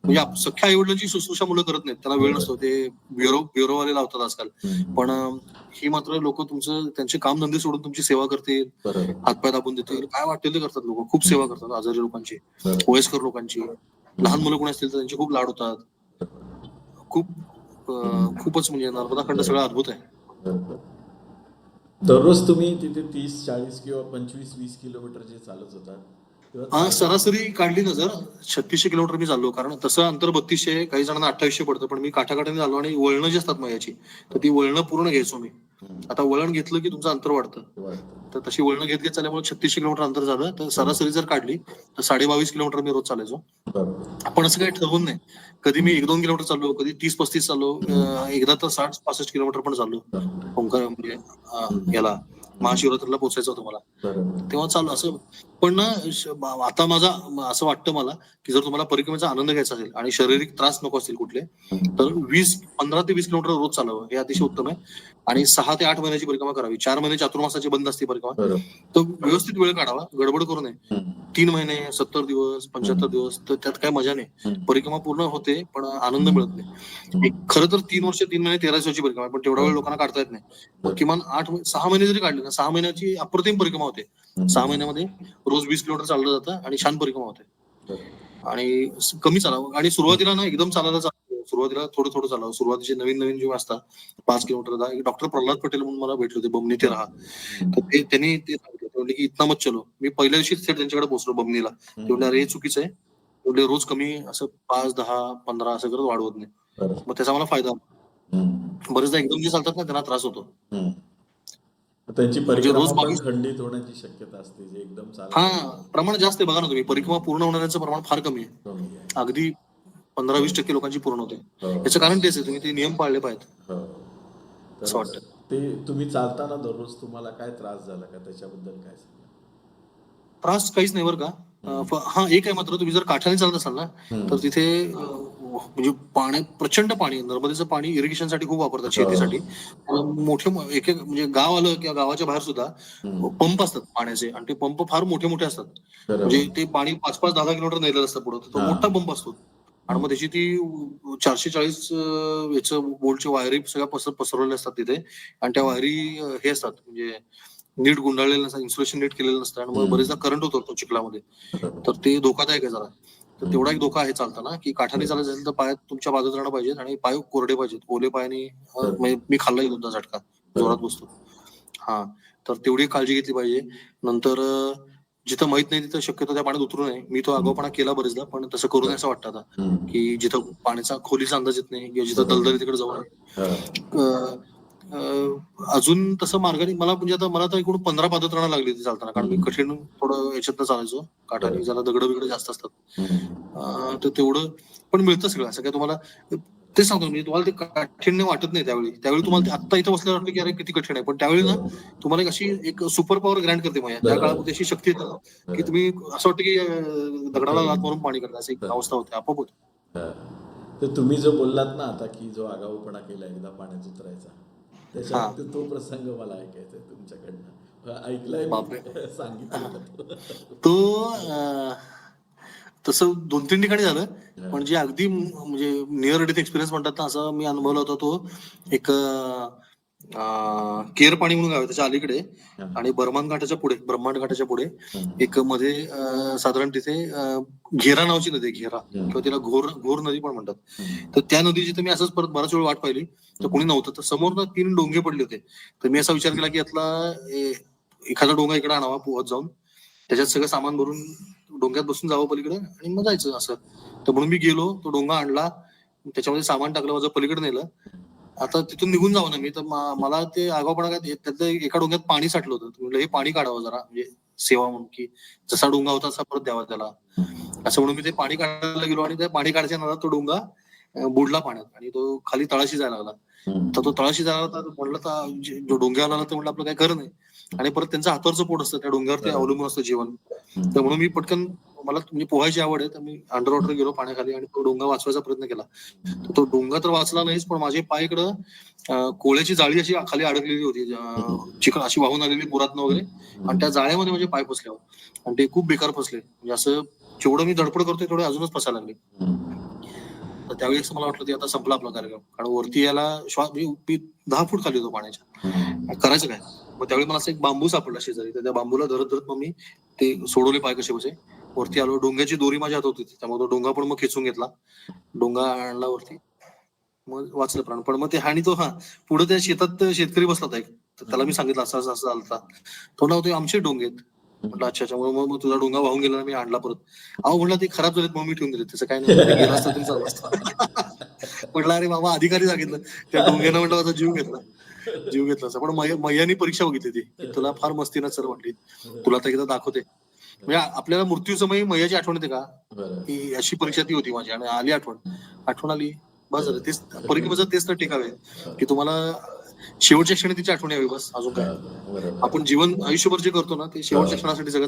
म्हणजे सख्या आई वडिलांची शुश्रूषा मुलं करत नाहीत, त्यांना वेळ नसतो. ते ब्युरोवाले लावतात आजकाल. पण ही मात्र लोक तुमचं त्यांचे काम धंदे सोडून तुमची सेवा करतील, हातपाय दाबून देतील, काय वाटेल ते करतात. लोक खूप सेवा करतात आजारी लोकांची, वयस्कर लोकांची. लहान मुलं कोणी असतील तर त्यांचे खूप लाड होतात. खूपच म्हणजे नर्मदा खंड सगळं अद्भुत आहे. दररोज तुम्ही तिथे 30-40 किंवा 25-20 किलोमीटर जे चालत होता हा सरासरी काढली ना जर 3600 किलोमीटर मी चाललो. कारण तसं अंतर 3200, काही जणांना 2800 पडतं. पण मी काठाकाठाने चाललो आणि वळणं जी असतात मयाची तर ती वळणं पूर्ण घ्यायचो मी. आता वळण घेतलं की तुमचं अंतर वाढतं. तर तशी वळणं घेत घेत चालल्यामुळे 3600 किलोमीटर अंतर झालं. तर सरासरी जर काढली तर 22.5 किलोमीटर मी रोज चालायचो. पण असं काही ठरवून नाही. कधी मी 1-2 किलोमीटर चाललो, कधी 30-35 चाललो, एकदा तर 60-65 किलोमीटर पण चाललो. ओंकार म्हणजे याला महाशिवरात्रीला पोहोचायचं होतं मला, तेव्हा चालू असं. पण ना आता माझा असं वाटतं मला की जर तुम्हाला परिक्रमेचा आनंद घ्यायचा असेल आणि शारीरिक त्रास नको असतील कुठले, तर 15 ते 20 किलोमीटर रोज चालावं हे अतिशय उत्तम आहे. आणि 6 ते 8 महिन्याची परिक्रमा करावी. 4 महिने चातुर्मासाची बंद असते परिक्रमा. तर व्यवस्थित वेळ काढावा, गडबड करू नये. 3 महिने, 70 दिवस, 75 दिवस तर त्यात काही मजा नाही. परिक्रमा पूर्ण होते पण आनंद मिळत नाही. खरं तर 3 वर्ष 3 महिने 13 दिवसाची परिक्रमा आहे, पण तेवढा वेळ लोकांना काढता येत नाही. मग किमान 6 महिने जरी काढले ना, 6 महिन्याची अप्रतिम परिक्रमा होते. 6 महिन्यामध्ये रोज 20 किलोमीटर चाललं जातं आणि छान परिक्रमा होते. आणि कमी चालावं. आणि सुरुवातीला ना एकदम चालायला सुरुवातीला थोडं थोडं चालावं. सुरुवातीचे नवीन जेव्हा असतात 5 किलोमीटर, डॉक्टर प्रल्हाद पटेल म्हणून मला भेटले होते, बमणी ते राहा. तर त्यांनी ते सांगितलं, ते म्हणले की इतना मत चलो. मी पहिल्या दिवशी थेट त्यांच्याकडे पोहोचलो बमणीला. ते म्हणले अरे हे चुकीचं आहे. म्हणले रोज कमी असं 5, 10, 15 असं करत वाढवत नाही. मग त्याचा मला फायदा. बरेचदा एकदम जे चालतात ना त्यांना त्रास होतो. त्यांची म्हणजे रोज परिक्रमा पण खंडित होण्याची शक्यता असते जे एकदम प्रमाण जास्त आहे. बघा ना तुम्ही, परिक्रमा पूर्ण होणाऱ्यांचं प्रमाण फार कमी आहे. अगदी 15-20% लोकांची पूर्ण होते. याचं कारण तेच आहे, तुम्ही ते नियम पाळले पाहिजेत असं वाटतं. ते तुम्ही चालताना दररोज तुम्हाला काय त्रास झाला का, त्याच्याबद्दल काय सांगा? त्रास काहीच नाही बरं का. हा एक आहे मात्र, तुम्ही जर काठाने चालत असाल ना तर तिथे म्हणजे प्रचंड पाणी, नर्मदेचं पाणी इरिगेशनसाठी खूप वापरतात, शेतीसाठी. मोठे एक म्हणजे गाव आलं किंवा गावाच्या बाहेर सुद्धा पंप असतात पाण्याचे, आणि ते पंप फार मोठे मोठे असतात. म्हणजे ते पाणी 5-5, 10-10 किलोमीटर नेलेलं असतं पुढे. तो मोठा पंप असतो. आणि मग त्याची ती 440 याचं बोल्टची वायरी सगळ्या पसरवलेल्या असतात तिथे. आणि त्या वायरी हे असतात म्हणजे नीट गुंडाळलेलं नसतं, इन्सुलेशन नीट केलेलं नसतं. आणि मग बरेचदा करंट होतो चिखलामध्ये. तर ते धोकादायक आहे जरा. तर तेवढा एक धोका आहे चालताना, की काठाने चालायचं असेल तर पाय तुमच्या बाजूत राहणं पाहिजेत आणि पाय कोरडे पाहिजेत. ओले पायाने म्हणजे मी खाल्ला 2दा झटका, जोरात बसतो. हा, तर तेवढी काळजी घेतली पाहिजे. नंतर जिथं माहित नाही तिथं शक्यतो त्या पाण्यात उतरू नये. मी तो आगाऊपणा केला बरेचदा, पण तसं करू नये असं वाटतं आता. की जिथं पाण्याचा खोलीचा अंदाज येत नाही किंवा जिथं दलदली तिकडे जाऊ नये. अजून तसं मार्गाने मला म्हणजे आता मला तर एकूण 15 पादत्राणं लागली होती चालताना. कारण मी कठीण थोडं याच्यातनं चालायचो काठाने, ज्याला दगड बिगड जास्त असतात. तर तेवढं पण मिळतं सगळं. असं काय तुम्हाला ते सांगतो मी तुम्हाला, ते काठीण्य वाटत नाही त्यावेळी तुम्हाला ते आत्ता इथं बसल्यावर वाटतं की अरे किती कठीण आहे. पण त्यावेळी ना तुम्हाला एक अशी एक सुपर पॉवर ग्रँड करते माया. त्या काळामध्ये अशी शक्ती येते की तुम्ही असं वाटतं की दगडाला लाथ मारून पाणी करता, अशी एक अवस्था होते, आपोआप होते. तर तुम्ही जो बोललात ना आता की जो आगाऊपणा केला एकदा पाण्यात उतरायचा, त्याच्यात तो प्रसंग मला ऐकायचा आहे तुमच्याकडनं. ऐकलाय, सांगितलं तो तसं 2-3 ठिकाणी झालं. पण जे अगदी म्हणजे नियर डेथ एक्सपिरियन्स म्हणतात ना, असं मी अनुभवला होता तो एक केर पाणी म्हणून गाव आहे त्याच्या अलीकडे, आणि ब्रह्मांड घाटाच्या पुढे एक मध्ये साधारण तिथे घेरा नावाची नदी आहे, घेरा, किंवा तिला घोर नदी पण म्हणतात. तर त्या नदीची तर मी असंच परत बराच वेळ वाट पाहिली, तर कोणी नव्हतं. तर समोर ना 3 डोंगे पडले होते. तर मी असा विचार केला की यातला एखादा डोंगा इकडे आणावा पोहत जाऊन. त्याच्यात सगळं सामान भरून डोंग्यात बसून जावं पलीकडे आणि मग जायचं असं. तर म्हणून मी गेलो, तो डोंगा आणला, त्याच्यामध्ये सामान टाकलं, माझं पलीकडे नेलं. आता तिथून निघून जावं ना मी, तर मला ते आगाऊपणा काय, त्यातलं एका डोंग्यात पाणी साठलं होतं. तर म्हटलं हे पाणी काढावं जरा, म्हणजे सेवा म्हणून, की जसा डोंगा होता तसा परत द्यावा त्याला, असं म्हणून मी ते पाणी काढायला गेलो. आणि त्या पाणी काढायच्या नादात तो डोंगा बुडला पाण्यात आणि तो खाली तळाशी जायला लागला. तर तो तळाशी जायला तर म्हणलं तर जो डोंग्यावर आला तर म्हणलं आपलं काय खरं नाही. आणि परत त्यांचं हातावरचं पोट असतं, त्या डोंग्यावर ते अवलंबून असतं जीवन. तर म्हणून मी पटकन, मला म्हणजे पोहायची आवड आहे, तर मी अंडर वॉटर गेलो पाण्याखाली आणि तो डोंगा वाचवायचा प्रयत्न केला. तर तो डोंगा तर वाचला नाहीच, पण माझे पाय इकडं कोळ्याची जाळी अशी खाली अडकलेली होती, चिकन अशी वाहून आलेली पुरातनं वगैरे, आणि त्या जाळ्यामध्ये माझे पाय फसले आणि ते खूप बेकार फसले. म्हणजे असं जेवढं मी धडपड करतोय तेवढे अजूनच फसायला लागले. तर त्यावेळी असं मला वाटलं की आता संपला आपला कार्यक्रम, कारण वरती यायला श्वास, मी 10 फूट खाली होतो पाण्याच्या, करायचं काय. मग त्यावेळी मला असं एक बांबू सापडला शेजारी, तर त्या बांबूला धरत धरत मग मी ते सोडवले पाय कसे बसे, वरती आलो. डोंग्याची दोरी माझ्या हातात होती, त्यामुळे तो डोंगा पण मग खेचून घेतला, डोंगा आणला वरती, मग वाचलं प्राण. पण मग ते आणि तो पुढे त्या शेतात शेतकरी बसला एक, तर त्याला मी सांगितलं असं असं असं झालं. तो ना, ते आमचे डोंगे आहेत. म्हटलं अच्छा अच्छा. मग तुझा डोंगा वाहून गेला, मी आणला परत. अहो म्हटलं ते खराब झालेत, मग मी ठेवून दिले, त्याचं काय नाही, गेला असतं तरी चाललं असतं. म्हटलं अरे बाबा, अधिकारी सांगितलं, त्या डोंग्यानं म्हटलं माझा जीव घेतला असं. पण मैयानी परीक्षा बघितली ती, की तुला फार मस्तीनं सर म्हटली, तुला तर एकदा दाखवते. म्हणजे आपल्याला मृत्यूसमयी मैयाची आठवण येते का, की अशी परीक्षा ती होती माझी, आणि आली आठवण आली, बस झालं. तेच परीक्षेचं तेच तर टिकावे, की तुम्हाला शेवटच्या क्षणी तिची आठवण यावी, बस, अजून काय. आपण जीवन आयुष्यभर जे करतो ना, ते शेवटच्या क्षणासाठी सगळं